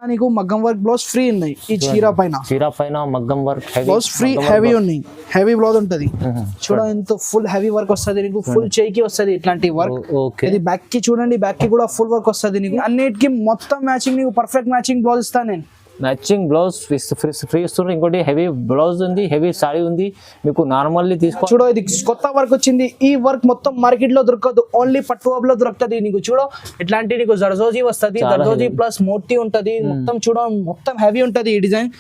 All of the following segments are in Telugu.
నీకు మగ్గం వర్క్ బ్లౌజ్ ఫ్రీ ఉన్నాయి ఈ చీర పైన మగ్గం వర్క్ బ్లౌజ్ ఫ్రీ హెవీ ఉన్నాయి హెవీ బ్లౌజ్ ఉంటది చూడండి ఎంత ఫుల్ హెవీ వర్క్ వస్తుంది నీకు ఫుల్ చేయికి వస్తుంది ఇట్లాంటి వర్క్ ఇది బ్యాక్ కి చూడండి బ్యాక్ కి కూడా ఫుల్ వర్క్ వస్తుంది నీకు అన్నిటికి మొత్తం మ్యాచింగ్ నీకు పర్ఫెక్ట్ మ్యాచింగ్ బ్లౌజ్ ఇస్తాను నేను మ్యాచింగ్ బ్లౌజ్ ఫ్రీ ఇస్తున్నారు ఇంకోటి హెవీ బ్లౌజ్ ఉంది హెవీ సారీ ఉంది మీకు నార్మల్లీ తీసుకో చూడ ఇది కొత్త వర్క్ వచ్చింది ఈ వర్క్ మొత్తం మార్కెట్ లో దొరకదు ఓన్లీ పట్టు హబ్ లో దొరుకుతుంది నీకు చూడ ఇట్లాంటి నీకు జర్దోజీ వస్తుంది జర్దోజీ ప్లస్ మోటీ ఉంటది మొత్తం చూడ మొత్తం హెవీ ఉంటది ఈ డిజైన్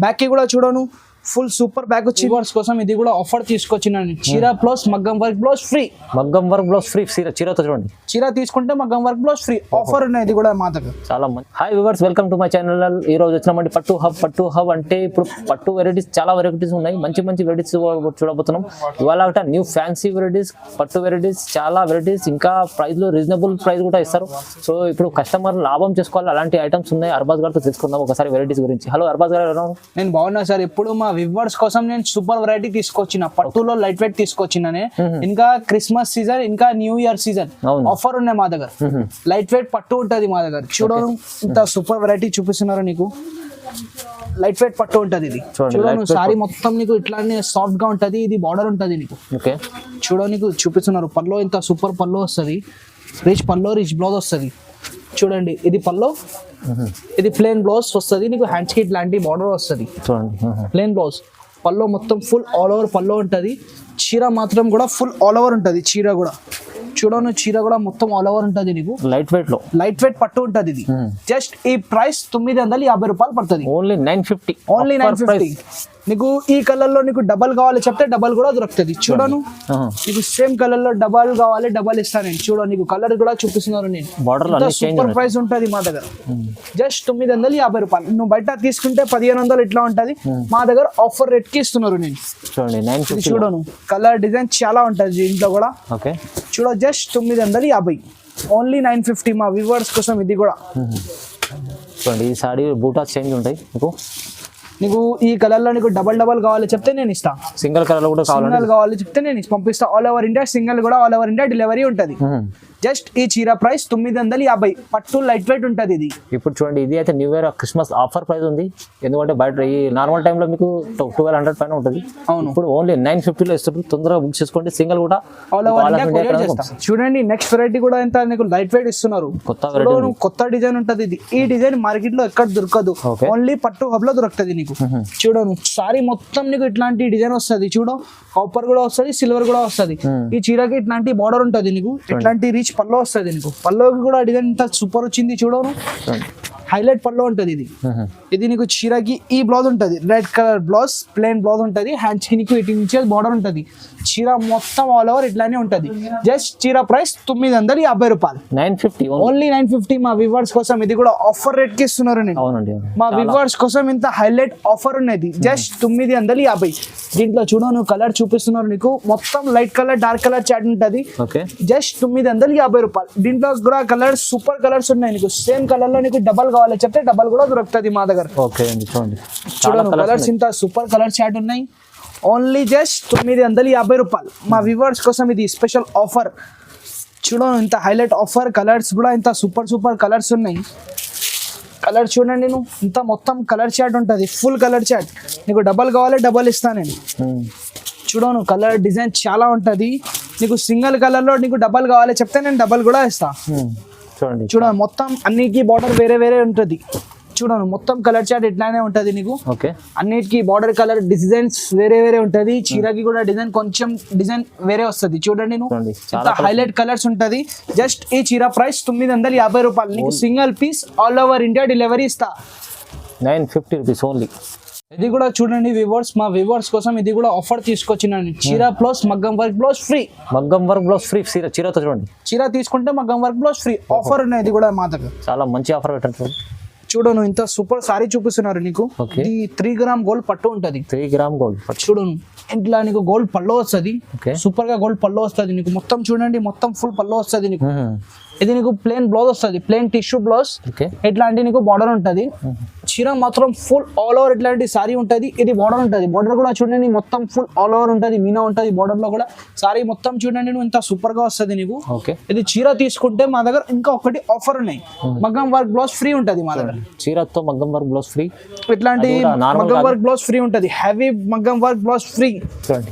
బ్యాక్ కి కూడా చూడను ఫుల్ సూపర్ బ్యాగ్ వచ్చి వర్క్స్ కోసం ఇది కూడా ఆఫర్ తీసుకొచ్చినాను చీర ప్లస్ మగ్గం వర్క్ బ్లౌజ్ ఫ్రీ చీరతో చూడండి చీర తీసుకుంటే మగ్గం వర్క్ బ్లౌజ్ ఫ్రీ ఆఫర్ ఉన్నాయి ఇది కూడా మా దగ్గర చాలా మంది hi viewers welcome to my channel ఈ రోజు వచ్చినామండి పట్టు హబ్ అంటే ఇప్పుడు పట్టు వెరైటీస్ చాలా వెరైటీస్ ఉన్నాయి మంచి వెరైటీస్ చూడబోతున్నాం ఇవాళ న్యూ ఫ్యాన్సీ వెరైటీస్ పట్టు వెరైటీస్ చాలా వెరైటీస్ ఇంకా ప్రైస్ లో రీజనబుల్ ప్రైస్ కూడా ఇస్తారు సో ఇప్పుడు కస్టమర్ లాభం చేసుకోవాలి అలాంటి ఐటమ్స్ ఉన్నాయి అర్బాజ్ గారితో తెలుసుకుందాం ఒకసారి వెరైటీస్ గురించి హలో అర్బాజ్ గారు నేను బాగున్నా సార్ ఎప్పుడు మా వివర్స్ కోసం నేను సూపర్ వెరైటీ తీసుకొచ్చిన పట్టులో లైట్ వెయిట్ తీసుకొచ్చిన ఇంకా క్రిస్మస్ సీజన్ ఇంకా న్యూ ఇయర్ సీజన్ ఆఫర్ ఉన్నాయి మా దగ్గర లైట్ వెయిట్ పట్టు ఉంటది మా దగ్గర చూడను ఇంత సూపర్ వెరైటీ చూపిస్తున్నారు నీకు లైట్ వెయిట్ పట్టు ఉంటది ఇది చూడను సారీ మొత్తం నీకు ఇట్లానే సాఫ్ట్ గా ఉంటది ఇది బార్డర్ ఉంటది నీకు చూడ నీకు చూపిస్తున్నారు పల్లో ఇంత సూపర్ పల్లో వస్తుంది రిచ్ బ్లౌజ్ వస్తుంది చూడండి ఇది పల్లో ఇది ప్లేన్ బ్లౌజ్ వస్తుంది నీకు హ్యాండ్స్ కి ఇట్లాంటి బార్డర్ వస్తుంది ప్లేన్ బ్లౌజ్ పల్లో మొత్తం ఫుల్ ఆల్ ఓవర్ పల్లో ఉంటది చీర మాత్రం కూడా ఫుల్ ఆల్ ఓవర్ ఉంటది చీర కూడా చూడను చీర కూడా మొత్తం ఆల్ ఓవర్ ఉంటది నీకు లైట్ వెయిట్ పట్టు ఉంటది ఇది జస్ట్ ఈ ప్రైస్ 950 రూపాయలు పడుతుంది ఓన్లీ 950 నీకు ఈ కలర్ లో నీకు డబల్ కావాలి చెప్తే డబల్ కూడా దొరుకుతుంది చూడను నీకు సేమ్ కలర్ లో డబల్ కావాలి డబల్ ఇస్తాను నేను చూడ నీకు కలర్ కూడా చూపిస్తున్నారు నేను సూపర్ ప్రైస్ ఉంటది మా దగ్గర జస్ట్ 950 రూపాయలు నువ్వు బయట తీసుకుంటే 1500 ఇట్లా ఉంటది మా దగ్గర ఆఫర్ రేట్ కి ఇస్తున్నారు నేను చూడను కలర్ డిజైన్ చాలా ఉంటది దీంట్లో కూడా చూడ జస్ట్ 950 ఓన్లీ 950 మా వ్యూవర్స్ కోసం ఇది కూడా చూడండి ఈ సారీ బూటా చేంజ్ ఉంటాయి నీకు ఈ కలర్ లో నీకు డబల్ కావాలి చెప్తే నేను ఇస్తా సింగిల్ కలర్ కూడా కావాలి చెప్తే నేను పంపిస్తా ఆల్ ఓవర్ ఇండియా సింగిల్ కూడా ఆల్ ఓవర్ ఇండియా డెలివరీ ఉంటది జస్ట్ ఈ చీర ప్రైస్ 950 పట్టు లైట్ వెయిట్ ఉంటది ఇది ఇప్పుడు చూడండి ఇది అయితే new year Christmas offer price ఉంది ఎందుకంటే బయట ఈ నార్మల్ టైంలో మీకు 1200 పైన ఉంటుంది ఇప్పుడు ఓన్లీ 950 లో ఇస్తారు తొందరగా బుక్ చేసుకోండి సింగిల్ కూడా ఆల్ ఓవర్ ఇండియా చూడండి నెక్స్ట్ వెరైటీ కూడా ఎంత నీకు లైట్ వెయిట్ ఇస్తున్నారు కొత్త డిజైన్ ఉంటది ఇది ఈ డిజైన్ మార్కెట్ లో ఎక్కడ దొరకదు ఓన్లీ పట్టు హబ్ లో దొరుకుతుంది నీకు చూడను సారీ మొత్తం నీకు ఇట్లాంటి డిజైన్ వస్తుంది చూడు కాపర్ కూడా వస్తుంది సిల్వర్ కూడా వస్తుంది ఈ చీరకి ఇట్లాంటి బార్డర్ ఉంటది నీకు ఇట్లాంటి రీచ్ పల్లో వస్తుంది నీకు పల్లోకి కూడా డిజైన్ ఇంత సూపర్ వచ్చింది చూడను హైలైట్ పల్లో ఉంటది ఇది నీకు చీరకి ఈ బ్లౌజ్ ఉంటది red colour blouse plain blouse ఉంటది హ్యాండ్స్ కి నీకు ఇటు నుంచి బార్డర్ ఉంటది చీర మొత్తం ఆల్ ఓవర్ ఇట్లానే ఉంటది జస్ట్ చీర ప్రైస్ 950 రూపాయలు 950 ఓన్లీ 950 మా వ్యూవర్స్ కోసం ఇది కూడా ఆఫర్ రేట్ కి ఇస్తున్నారు నేను మా వ్యూవర్స్ కోసం ఇంత హైలైట్ ఆఫర్ ఉన్నది జస్ట్ 950 దీంట్లో చూడను కలర్ చూపిస్తున్నారు నీకు మొత్తం light colour dark colour chart ఉంటది జస్ట్ 950 రూపాయలు దీంట్లో కూడా కలర్ సూపర్ కలర్స్ ఉన్నాయి నీకు సేమ్ కలర్ లో నీకు డబల్ కావాలి చెప్తే డబల్ కూడా దొరుకుతుంది మా దగ్గర చూడండి కలర్స్ ఇంత సూపర్ కలర్ చాట్ ఉన్నాయి ఓన్లీ జస్ట్ 950 రూపాయలు మా వ్యూవర్స్ కోసం ఇది స్పెషల్ ఆఫర్ చూడండి ఇంత హైలైట్ ఆఫర్ కలర్స్ కూడా ఇంత సూపర్ కలర్స్ ఉన్నాయి కలర్ చూడండి నేను ఇంత మొత్తం కలర్ చాట్ ఉంటుంది ఫుల్ కలర్ చాట్ నీకు డబల్ కావాలి డబల్ ఇస్తాను నేను చూడను కలర్ డిజైన్ చాలా ఉంటుంది నీకు సింగిల్ కలర్ లో నీకు డబల్ కావాలి చెప్తే నేను డబల్ కూడా ఇస్తా చూడండి మొత్తం అన్నిటికీ బార్డర్ వేరే ఉంటుంది చూడను మొత్తం కలర్ చార్ట్ ఇట్లానే ఉంటది నీకు అన్నిటికీ బార్డర్ కలర్ డిజైన్స్ వేరే ఉంటది చీరకి కూడా డిజైన్ వేరే వస్తుంది చూడండి హైలైట్ కలర్స్ ఉంటది జస్ట్ ఈ చీర ప్రైస్ 950 రూపాయలు నీకు single piece all over India delivery ఇస్తా 950 రూపీస్ ఓన్లీ ఇది కూడా చూడండి వ్యూవర్స్ మా వ్యూవర్స్ కోసం ఇది కూడా ఆఫర్ తీసుకొచ్చినాను చీర ప్లస్ మగ్గం వర్క్ బ్లౌజ్ ఫ్రీ చీరతో చూడండి చీర తీసుకుంటే మగ్గం వర్క్ బ్లౌజ్ ఫ్రీ ఆఫర్ ఉన్నాయి ఇది కూడా మా దగ్గర చాలా మంచి ఆఫర్ పెట్టండి చూడను ఇంత సూపర్ సారీ చూపిస్తున్నారు నీకు ఇది 3 గ్రామ్ గోల్డ్ పట్టు ఉంటది 3 గ్రామ్ గోల్డ్ చూడను ఇంట్లో నీకు గోల్డ్ పల్లో వస్తుంది సూపర్ గా గోల్డ్ పల్లో వస్తుంది నీకు మొత్తం చూడండి మొత్తం ఫుల్ పల్లో వస్తుంది నీకు ఇది నీకు ప్లేన్ బ్లౌజ్ వస్తుంది ప్లేన్ టిష్యూ బ్లౌజ్ ఇట్లాంటి నీకు బార్డర్ ఉంటది చీర మాత్రం ఫుల్ ఆల్ ఓవర్ ఇట్లాంటి సారీ ఉంటుంది. ఇది బార్డర్ ఉంటుంది, బార్డర్ కూడా చూడండి మొత్తం ఫుల్ ఆల్ ఓవర్ ఉంటుంది, మీనా ఉంటుంది బార్డర్ లో కూడా. సారీ మొత్తం చూడండి నువ్వు ఇంత సూపర్ గా వస్తుంది నీకు. ఓకే, ఇది చీర తీసుకుంటే మా దగ్గర ఇంకా ఒకటి ఆఫర్ ఉన్నాయి, మగ్గం వర్క్ బ్లౌజ్ ఫ్రీ ఉంటుంది మా దగ్గర. చీరతో మగ్గం వర్క్ బ్లౌజ్ ఫ్రీ, ఇట్లాంటి మగ్గం వర్క్ బ్లౌజ్ ఫ్రీ ఉంటుంది, హెవీ మగ్గం వర్క్ బ్లౌజ్ ఫ్రీ.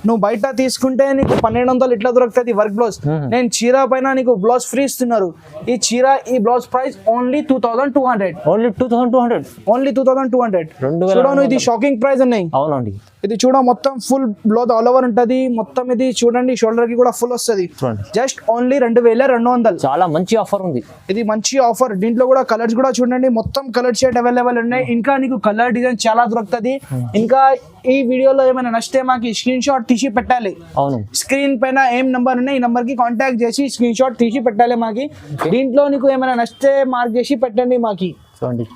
నువ్వు బయట తీసుకుంటే నీకు 1200 ఇట్లా దొరుకుతుంది వర్క్ బ్లౌజ్. నేను చీర పైన నీకు బ్లౌజ్ ఫ్రీ ఇస్తున్నారు. ఈ చీర ఈ blouse price only 2200. Only 2200. Only 2200. చూడను ఇది షాకింగ్ ప్రైస్ ఉన్నాయి. అవునండి, ఇది చూడ మొత్తం ఫుల్ బ్లౌజ్ ఆల్ ఓవర్ ఉంటది మొత్తం. ఇది చూడండి షోల్డర్ కి కూడా ఫుల్ వస్తుంది. Just only 2200. చాలా మంచి ఆఫర్ ఉంది, ఇది మంచి ఆఫర్. దీంట్లో కూడా కలర్స్ కూడా చూడండి మొత్తం కలర్ షేడ్ అవైలబుల్ ఉన్నాయి. ఇంకా నీకు కలర్ డిజైన్ చాలా దొరుకుతుంది. ఇంకా ఈ వీడియోలో ఏమైనా నచ్చితే మాకు స్క్రీన్ షాట్ తీసి పెట్టాలి. అవును, స్క్రీన్ పైన ఏం నంబర్ ఉన్నాయి ఈ నంబర్ కి కాంటాక్ట్ చేసి స్క్రీన్ షాట్ తీసి పెట్టాలి మాకి. దీంట్లో నీకు ఏమైనా నచ్చితే మార్క్ చేసి పెట్టండి మాకి.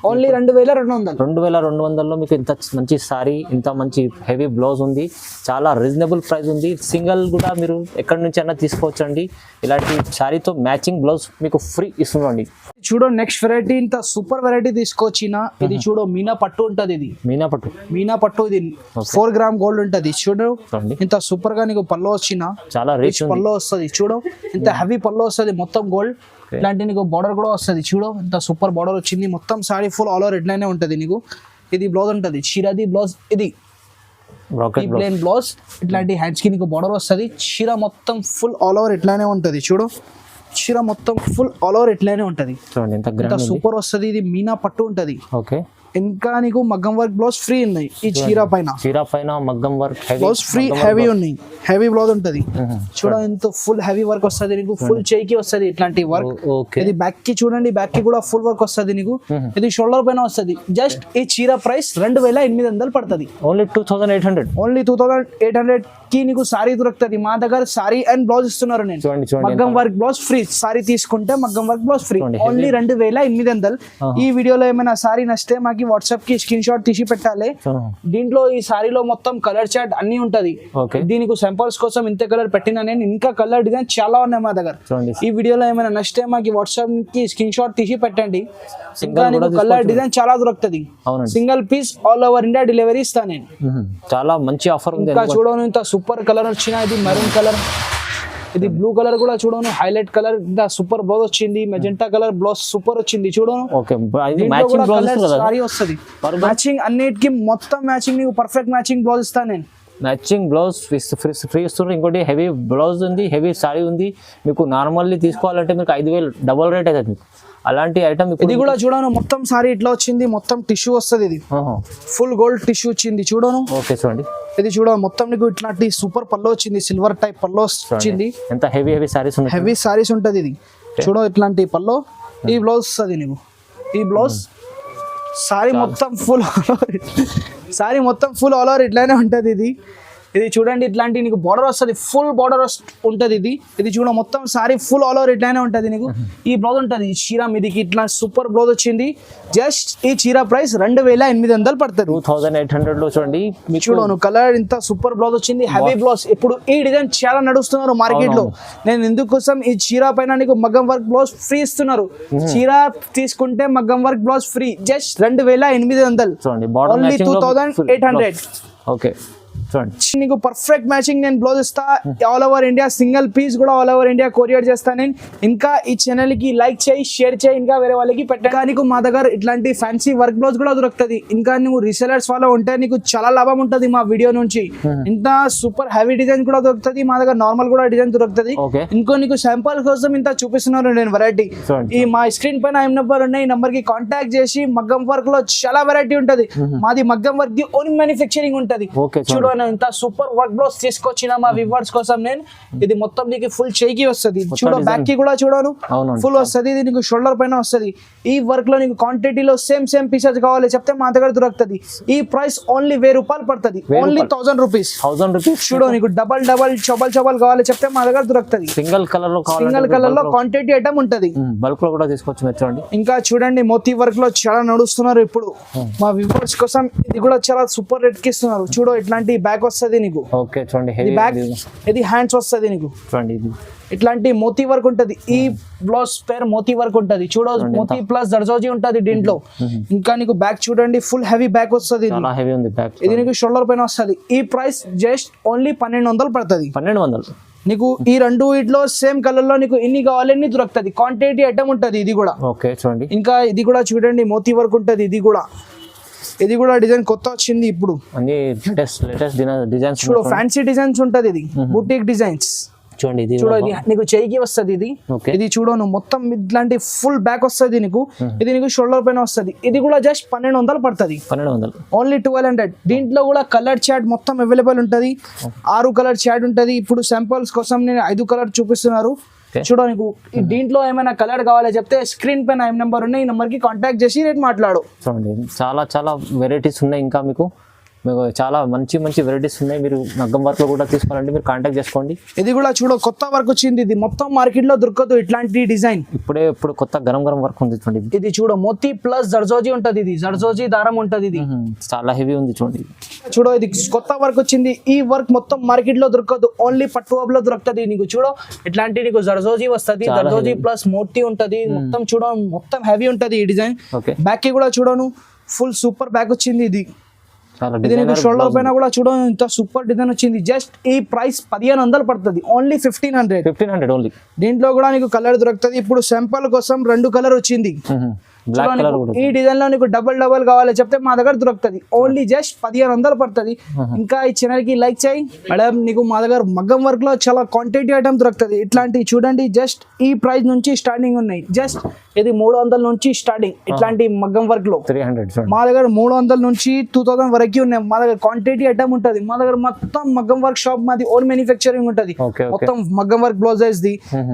ఓన్లీ 2200. 2200లో మీకు ఇంత మంచి సారీ, ఇంత మంచి హెవీ బ్లౌజ్ ఉంది. చాలా రీజనబుల్ ప్రైస్ ఉంది. సింగిల్ కూడా మీరు ఎక్కడి నుంచి అయినా తీసుకోవచ్చండి. ఇలాంటి సారీతో మ్యాచింగ్ బ్లౌజ్ మీకు ఫ్రీ ఇస్తుందండి. చూడు నెక్స్ట్ వెరైటీ ఇంత సూపర్ వెరైటీ తీసుకొచ్చిన. ఇది చూడు మీనా పట్టు ఉంటది. ఇది మీనా పట్టు ఇది 4 గ్రామ్ గోల్డ్ ఉంటది. చూడు ఇంత సూపర్ గా నీకు పల్లో వచ్చిన, చాలా రిచ్ పల్లో వస్తుంది. చూడు ఇంత హెవీ పల్లో వస్తుంది మొత్తం గోల్డ్. ఇట్లాంటి నీకు బార్డర్ కూడా వస్తుంది. చూడు ఇంత సూపర్ బార్డర్ వచ్చింది. మొత్తం సారీ ఫుల్ ఆల్ ఓవర్ ఇట్లానే ఉంటది నీకు. ఇది బ్లౌజ్ ఉంటది, చీరది బ్లౌజ్. ఇది ప్లేన్ బ్లౌజ్, ఇట్లాంటి హ్యాండ్స్ కి నీకు బార్డర్ వస్తుంది. చీర మొత్తం ఫుల్ ఆల్ ఓవర్ ఇట్లానే ఉంటది. చూడు చీర మొత్తం ఫుల్ ఆల్ ఓవర్ ఇట్లానే ఉంటది, సూపర్ వస్తుంది. ఇది మీనా పట్టు ఉంటది. ఓకే, ఇంకా నీకు మగ్గం వర్క్ బ్లౌజ్ ఫ్రీ ఉన్నాయి. ఈ చీర పైన మగ్గం వర్క్ బ్లౌజ్ ఫ్రీ హెవీ ఉన్నాయి. హెవీ బ్లౌజ్ ఉంటది. చూడ ఇంత ఫుల్ హెవీ వర్క్ వస్తుంది నీకు. ఫుల్ చేయికి వస్తుంది ఇట్లాంటి వర్క్. ఇది బ్యాక్ కి చూడండి, బ్యాక్ కి కూడా ఫుల్ వర్క్ వస్తుంది నీకు. ఇది షోల్డర్ పైన వస్తుంది. జస్ట్ ఈ చీర ప్రైస్ 2800 పడుతుంది. ఓన్లీ 2800. ఓన్లీ 2800 కి నీకు సారీ దొరుకుతుంది. మా దగ్గర సారీ అండ్ బ్లౌజ్ ఇస్తున్నారు. నేను మగ్గం వర్క్ బ్లౌజ్ ఫ్రీ. సారీ తీసుకుంటే మగ్గం వర్క్ బ్లౌజ్ ఫ్రీ. ఓన్లీ 2800. ఈ వీడియోలో ఏమైనా సారీ నచ్చితే మాకు వాట్సాప్ కి స్క్రీన్ షాట్ తీసి పెట్టాలి. దీంట్లో ఈ సారీలో మొత్తం కలర్ చార్ట్ అన్ని ఉంటది. దీనికి సింపుల్స్ కోసం ఇంత కలర్ పెట్టినా నేను. ఇంకా కలర్ డిజైన్ చాలా ఉన్నాయి మా దగ్గర. ఈ వీడియోలో ఏమైనా నచ్చితే మాకు వాట్సాప్ కి స్క్రీన్ షాట్ తీసి పెట్టండి. ఇంకా నీకు కలర్ డిజైన్ చాలా దొరుకుతుంది. Single piece all over India delivery ఇస్తాను నేను. చాలా మంచి ఆఫర్ ఉంది. ఇంకా చూడను ఇంత సూపర్ కలర్ వచ్చిన. ఇది మెరూన్ కలర్, ఇది బ్లూ కలర్ కూడా చూడను హైలైట్ కలర్. ఇంత సూపర్ బ్లౌజ్ వచ్చింది. మెజెంటా కలర్ బ్లౌజ్ సూపర్ వచ్చింది. చూడను సారీ వస్తుంది మ్యాచింగ్ అన్నిటికి. మొత్తం మ్యాచింగ్ నీకు పర్ఫెక్ట్ మ్యాచింగ్ బ్లౌజ్ ఇస్తాను నేను. మ్యాచింగ్ బ్లౌజ్ ఫ్రీ ఇస్తున్నారు. ఇంకోటి హెవీ బ్లౌజ్ ఉంది, హెవీ సారీ ఉంది. మీకు నార్మల్లీ తీసుకోవాలంటే మీకు 5000 డబల్ రేట్ అవుతుంది మీకు. అలాంటి ఐటమ్ ఇది కూడా చూడను మొత్తం సారీ ఇట్లా వచ్చింది. మొత్తం టిష్యూ వస్తుంది. ఇది ఫుల్ గోల్డ్ టిష్యూ వచ్చింది. చూడను ఓకే చూడండి. ఇది చూడ మొత్తం నీకు ఇట్లాంటి సూపర్ పల్లో వచ్చింది. సిల్వర్ టైప్ పల్లో వచ్చింది. ఎంత హెవీ సారీస్ ఉన్నాయి. హెవీ సారీస్ ఉంటది. ఇది చూడ ఇట్లాంటి పల్లో. ఈ బ్లౌజ్ వస్తుంది నీకు. ఈ బ్లౌజ్ సారీ మొత్తం ఫుల్ ఆల్ ఓవర్ ఇట్లానే ఉంటది. ఇది చూడండి ఇట్లాంటి నీకు బార్డర్ వస్తుంది. ఫుల్ బార్డర్ ఉంటది. ఇది చూడ మొత్తం సారీ ఫుల్ ఆల్ ఓవర్ ఇట్లానే ఉంటది నీకు. ఈ బ్లౌజ్ ఉంటది. చీర మీదికి ఇట్లా సూపర్ బ్లౌజ్ వచ్చింది. జస్ట్ ఈ చీర ప్రైస్ 2800 పడుతుంది. 2800 లో చూడండి. చూడను కలర్ ఇంత సూపర్ బ్లౌజ్ వచ్చింది. Heavy blouse. ఇప్పుడు ఈ డిజైన్ చాలా నడుస్తున్నారు మార్కెట్ లో. నేను ఎందుకోసం ఈ చీర పైన నీకు మగ్గం వర్క్ బ్లౌజ్ ఫ్రీ ఇస్తున్నారు. చీర తీసుకుంటే మగ్గం work blouse free. Just 2800. Only 2800. Okay నీకు పర్ఫెక్ట్ మ్యాచింగ్ నేను బ్లౌజ్ ఇస్తా. All over India single piece కూడా ఆల్ ఓవర్ ఇండియా కొరియర్ చేస్తా నేను. ఇంకా ఈ ఛానల్ కి లైక్ చేయి, షేర్ చేయి, ఇంకా వేరే వాళ్ళకి పెట్టగా. నీకు మా దగ్గర ఇట్లాంటి ఫ్యాన్సీ వర్క్ బ్లౌజ్ కూడా దొరుకుతుంది. ఇంకా నువ్వు రీసెలర్స్ ఫాలో ఉంటే నీకు చాలా లాభం ఉంటుంది మా వీడియో నుంచి. ఇంత సూపర్ హెవీ డిజైన్ కూడా దొరుకుతుంది మా దగ్గర. నార్మల్ కూడా డిజైన్ దొరుకుతుంది. ఇంకో నీకు శాంపుల్ కోసం ఇంత చూపిస్తున్నారు నేను వెరైటీ. ఈ మా స్క్రీన్ పైన ఏం నెంబర్ ఉన్నాయి, ఈ నెంబర్ కి కాంటాక్ట్ చేసి మగ్గం వర్క్ లో చాలా వెరైటీ ఉంటది. మాది మగ్గం వర్క్ ది ఓన్ మ్యానుఫ్యాక్చరింగ్ ఉంటది. చూడు ఇంత సూపర్ వర్క్ బ్లౌజ్ తీసుకొచ్చిన మా వ్యూవర్స్ కోసం నేను. ఇది మొత్తం నీకు ఫుల్ చేయికి వస్తుంది. చూడ బ్యాక్ కి కూడా చూడను ఫుల్ వస్తుంది. ఇది నీకు షోల్డర్ పైన వస్తుంది. ఈ వర్క్ లో నీకు క్వాంటిటీలో సేమ్ పీసెస్ కావాలి చెప్తే మా దగ్గర దొరుకుతుంది. ఈ ప్రైస్ ఓన్లీ 1000 రూపాయలు పడుతుంది. Only 1000 rupees. చూడు నీకు డబల్ చబల్ కావాలి చెప్తే మా దగ్గర దొరుకుతుంది. సింగిల్ కలర్ లో క్వాంటిటీ ఐటమ్ ఉంటది. బల్క్ లో కూడా తీసుకోవచ్చు. ఇంకా చూడండి మోతీ వర్క్ లో చాలా నడుస్తున్నారు ఇప్పుడు మా వ్యూవర్స్ కోసం. ఇది కూడా చాలా సూపర్ రేట్ కి ఇస్తున్నారు. చూడు ఇట్లాంటి బ్యాక్ బ్యాక్ వస్తుంది నీకు, ఓకే చూడండి ఇది హెవీ బ్యాక్, ఇది హ్యాండ్స్ వస్తుంది నీకు. చూడండి ఇది ఇట్లాంటి మోతీ వర్క్ ఉంటది, ఈ బ్లౌజ్ పేర్ మోతీ వర్క్ ఉంటది. చూడ మోతీ ప్లస్ దర్జోజీ ఉంటది దీంట్లో. ఇంకా నీకు బ్యాక్ చూడండి, ఫుల్ హెవీ బ్యాక్ వస్తుంది. చాలా హెవీ ఉంది బ్యాక్. ఇది నీకు షోల్డర్ పైన వస్తుంది. ఈ ప్రైస్ జస్ట్ ఓన్లీ 1200 పడుతుంది. 1200 నీకు ఈ రెండు వీటిలో సేమ్ కలర్ లో నీకు ఎన్ని కావాలి అన్ని దొరుకుతుంది. క్వాంటిటీ ఐటమ్ ఉంటది ఇది కూడా. ఓకే చూడండి ఇంకా ఇది కూడా చూడండి మోతీ వర్క్ ఉంటది. ఇది కూడా డిజైన్ కొత్త వచ్చింది ఇప్పుడు. అన్ని లేటెస్ట్ డిజైన్స్ చూడు ఫ్యాన్సీ డిజైన్స్ ఉంటది. ఇది బుటీక్ డిజైన్స్. చూడండి ఇది చూడు ఇది నీకు చెయ్యికి వస్తుంది. ఇది Okay. ఇది చూడు నువ్వు మొత్తం ఇట్లాంటి ఫుల్ బ్యాక్ వస్తుంది నీకు. ఇది నీకు షోల్డర్ పైన వస్తుంది. ఇది కూడా జస్ట్ 1200 పడుతుంది. 1200 ఓన్లీ 1200. దీంట్లో కూడా కలర్ చాట్ మొత్తం అవైలబుల్ ఉంటది. 6 కలర్ చాట్ ఉంటది. ఇప్పుడు శాంపుల్స్ కోసం నేను 5 కలర్ చూపిస్తున్నారు. చూడ నీకు దీంట్లో ఏమైనా కలర్ కావాలో చెప్తే స్క్రీన్ పైన ఏం నెంబర్ ఉన్నాయి, ఈ నెంబర్ కి కాంటాక్ట్ చేసి రేట్ మాట్లాడు. చూడండి చాలా చాలా వెరైటీస్ ఉన్నాయి. ఇంకా మీకు చాలా మంచి మంచి వెరైటీస్ ఉన్నాయి. మీరు మగ్గం వర్క్ లో కూడా తీసుకోవాలంటే మీరు కాంటాక్ట్ చేసుకోండి. ఇది కూడా చూడు కొత్త వర్క్ వచ్చింది. ఇది మొత్తం మార్కెట్ లో దొరకదు ఇట్లాంటి డిజైన్. ఇప్పుడు కొత్త గరం వర్క్ ఉంది చూడండి. ఇది చూడు మోతీ ప్లస్ జర్జోజీ ఉంటది. ఇది జర్జోజీ దారం ఉంటది. ఇది చాలా హెవీ ఉంది చూడండి. చూడు ఇది కొత్త వర్క్ వచ్చింది. ఈ వర్క్ మొత్తం మార్కెట్ లో దొరకదు, ఓన్లీ పట్టు హబ్ లో దొరుకుతుంది. నీకు చూడు ఇట్లాంటి నీకు జర్జోజీ వస్తుంది. జర్జోజీ ప్లస్ మోతీ ఉంటది. మొత్తం చూడ మొత్తం హెవీ ఉంటది ఈ డిజైన్. బ్యాక్ కి కూడా చూడను ఫుల్ సూపర్ బ్యాక్ వచ్చింది. ఇది నీకు షోల్డర్ పైన కూడా చూడ ఇంత సూపర్ డిజైన్ వచ్చింది. జస్ట్ ఈ ప్రైస్ 1500 పడుతుంది. Only 1500 only. దీంట్లో కూడా నీకు కలర్ దొరుకుతుంది. ఇప్పుడు శాంపుల్ కోసం 2 కలర్ వచ్చింది. బ్లాక్ కలర్ కూడా. ఈ డిజైన్ లో నీకు డబల్ కావాలి చెప్తే మా దగ్గర దొరుకుతుంది. ఓన్లీ జస్ట్ 1500 పడుతుంది. ఇంకా ఈ ఛానల్ కి లైక్ చేయి మేడం. నీకు మా దగ్గర మగ్గం వర్క్ లో చాలా క్వాంటిటీ ఐటమ్ దొరుకుతుంది. ఇట్లాంటి చూడండి జస్ట్ ఈ ప్రైస్ నుంచి స్టార్టింగ్ ఉన్నాయి. జస్ట్ ఇది 300 నుంచి స్టార్టింగ్. ఇట్లాంటి మగ్గం వర్క్ లో 300 మా దగ్గర 300 నుంచి 2000 వరకు ఉన్నాయి. మా దగ్గర క్వాంటిటీ ఐటమ్ ఉంటుంది. మా దగ్గర మొత్తం మగ్గం వర్క్ షాప్, మాది ఓన్ మ్యానుఫ్యాక్చరింగ్ ఉంటుంది. మొత్తం మగ్గం వర్క్ బ్లౌజెస్ ది.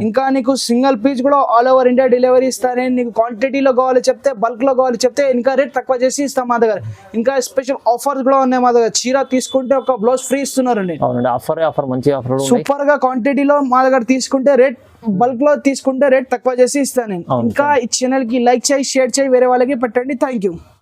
ఇంకా నీకు సింగిల్ పీస్ కూడా ఆల్ ఓవర్ ఇండియా డెలివరీ ఇస్తానే. నీకు క్వాంటిటీలో కావాలి చెప్తే, బల్క్ లో కావాలి చెప్తే ఇంకా రేట్ తక్కువ చేసి ఇస్తాం మా దగ్గర. ఇంకా స్పెషల్ ఆఫర్స్ కూడా ఉన్నాయి మా దగ్గర. చీర తీసుకుంటే ఒక బ్లౌజ్ ఫ్రీ ఇస్తున్నారండి. ఆఫర్ మంచి ఆఫర్ సూపర్ గా క్వాంటిటీలో మా దగ్గర తీసుకుంటే రేట్, బల్క్ లో తీసుకుంటే రేట్ తక్కువ చేసి ఇస్తాను నేను. ఇంకా ఈ ఛానల్ కి లైక్ చేయి, షేర్ చేయి, వేరే వాళ్ళకి పెట్టండి. Thank you.